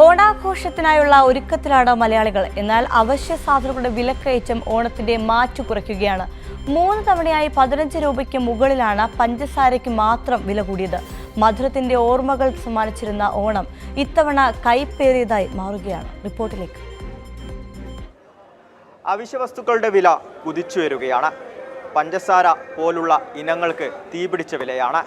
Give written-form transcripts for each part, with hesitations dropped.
ഓണാഘോഷത്തിനായുള്ള ഒരുക്കത്തിലാണ് മലയാളികൾ. എന്നാൽ അവശ്യ സാധനങ്ങളുടെ വിലക്കയറ്റം ഓണത്തിന്റെ മാറ്റു കുറയ്ക്കുകയാണ്. 3 തവണയായി 15 രൂപയ്ക്ക് മുകളിലാണ് പഞ്ചസാരയ്ക്ക് മാത്രം വില കൂടിയത്. മധുരത്തിന്റെ ഓർമ്മകൾ സമ്മാനിച്ചിരുന്ന ഓണം ഇത്തവണ കൈപ്പേറിയതായി മാറുകയാണ്. റിപ്പോർട്ടിലേക്ക്. അവശ്യ വസ്തുക്കളുടെ വില കുതിച്ചുയരുകയാണ്. പഞ്ചസാര പോലുള്ള ഇനങ്ങൾക്ക് തീപിടിച്ച വിലയാണ്.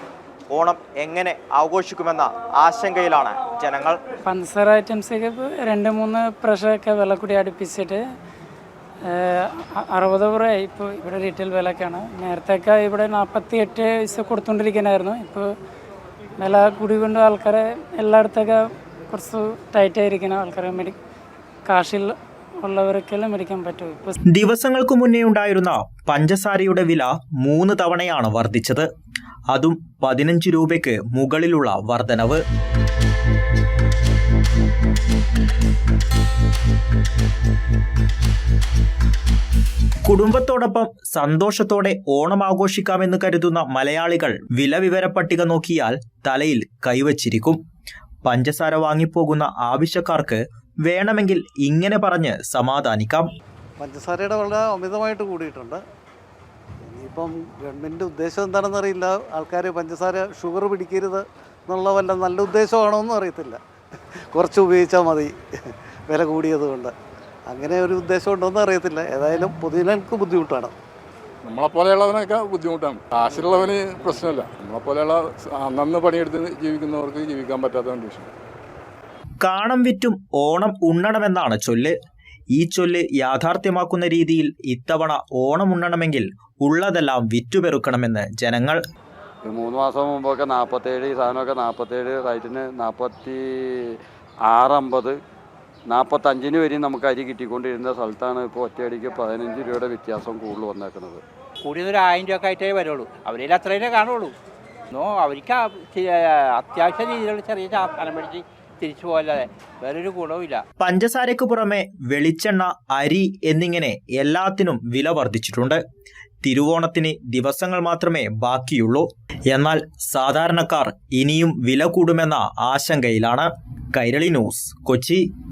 ഓണം എങ്ങനെ ആഘോഷിക്കുമെന്ന ആശങ്കയിലാണ് ജനങ്ങൾ. പഞ്ചസാര ഐറ്റംസൊക്കെ ഇപ്പോൾ 2-3 പ്രാവശ്യമൊക്കെ വില കൂടി അടുപ്പിച്ചിട്ട് 60 രൂപയായി ഇപ്പോൾ ഇവിടെ റീറ്റെയിൽ വിലക്കാണ്. നേരത്തെയൊക്കെ ഇവിടെ 48 പൈസ കൊടുത്തുകൊണ്ടിരിക്കുന്നതായിരുന്നു. ഇപ്പോൾ വില കൂടി കൊണ്ട് ആൾക്കാരെ എല്ലായിടത്തൊക്കെ കുറച്ച് ടൈറ്റായിരിക്കണം. ആൾക്കാരെ കാശിൽ ഉള്ളവർക്കെല്ലാം മേടിക്കാൻ പറ്റും. ദിവസങ്ങൾക്ക് മുന്നേ ഉണ്ടായിരുന്ന പഞ്ചസാരയുടെ വില 3 തവണയാണ് വർദ്ധിച്ചത്. അതും 15 രൂപയ്ക്ക് മുകളിലുള്ള വർധനവ്. കുടുംബത്തോടൊപ്പം സന്തോഷത്തോടെ ഓണം ആഘോഷിക്കാമെന്ന് കരുതുന്ന മലയാളികൾ വില വിവര പട്ടിക നോക്കിയാൽ തലയിൽ കൈവച്ചിരിക്കും. പഞ്ചസാര വാങ്ങിപ്പോകുന്ന ആവശ്യക്കാർക്ക് വേണമെങ്കിൽ ഇങ്ങനെ പറഞ്ഞ് സമാധാനിക്കാം. പഞ്ചസാരയുടെ വളരെ അമിതമായിട്ട് കൂടിയിട്ടുണ്ട്. ഇനിയിപ്പം ഗവൺമെൻറ് ഉദ്ദേശം എന്താണെന്ന് അറിയില്ല. ആൾക്കാർ പഞ്ചസാര ഷുഗർ പിടിക്കരുത് എന്നുള്ള വല്ല നല്ല ഉദ്ദേശമാണോ എന്നും അറിയത്തില്ല. കുറച്ച് ഉപയോഗിച്ചാൽ മതി വില കൂടിയത് കൊണ്ട്. അങ്ങനെ ഒരു ഉദ്ദേശം ഉണ്ടോയെന്ന് അറിയത്തില്ല. ഏതായാലും പൊതുജനങ്ങൾക്ക് ബുദ്ധിമുട്ടാണ്. നമ്മളെപ്പോലെയുള്ളവനൊക്കെ ബുദ്ധിമുട്ടാണ്. കാശുള്ളവന് പ്രശ്നമില്ല. നമ്മളെപ്പോലെയുള്ള അന്നന്ന് പണിയെടുത്ത് ജീവിക്കുന്നവർക്ക് ജീവിക്കാൻ പറ്റാത്ത കണ്ടീഷൻ. കാണം വിറ്റും ഓണം ഉണ്ണണമെന്നാണ് ചൊല്ല്. ഈ ചൊല്ല് യാഥാർത്ഥ്യമാക്കുന്ന രീതിയിൽ ഇത്തവണ ഓണം ഉണ്ണണമെങ്കിൽ ഉള്ളതെല്ലാം വിറ്റുപെറുക്കണമെന്ന് ജനങ്ങൾ. 3 മാസം മുമ്പൊക്കെ 47 ഈ സാധനമൊക്കെ 47 റേറ്റിന് 46, 50, 45 വരെയും നമുക്ക് അരി കിട്ടിക്കൊണ്ടിരുന്ന സ്ഥലത്താണ് ഇപ്പോൾ ഒറ്റയടിക്ക് 15 രൂപയുടെ വ്യത്യാസം കൂടുതൽ വന്നേക്കുന്നത്. കൂടിയൊരു 1000 രൂപ ആയിട്ടേ വരുള്ളൂ. അവരിൽ അത്രയേ കാണുള്ളൂ. അവർക്ക് അത്യാവശ്യ രീതിയിലുള്ള ചെറിയ സാധനം മേടിച്ച് തിരിച്ചു പോകാതെ വേറൊരു ഗുണവുമില്ല. പഞ്ചസാരയ്ക്ക് പുറമെ വെളിച്ചെണ്ണ, അരി എന്നിങ്ങനെ എല്ലാത്തിനും വില വർദ്ധിച്ചിട്ടുണ്ട്. തിരുവോണത്തിന് ദിവസങ്ങൾ മാത്രമേ ബാക്കിയുള്ളൂ. എന്നാൽ സാധാരണക്കാർ ഇനിയും വില കൂടുമെന്ന ആശങ്കയിലാണ്. കൈരളി ന്യൂസ്, കൊച്ചി.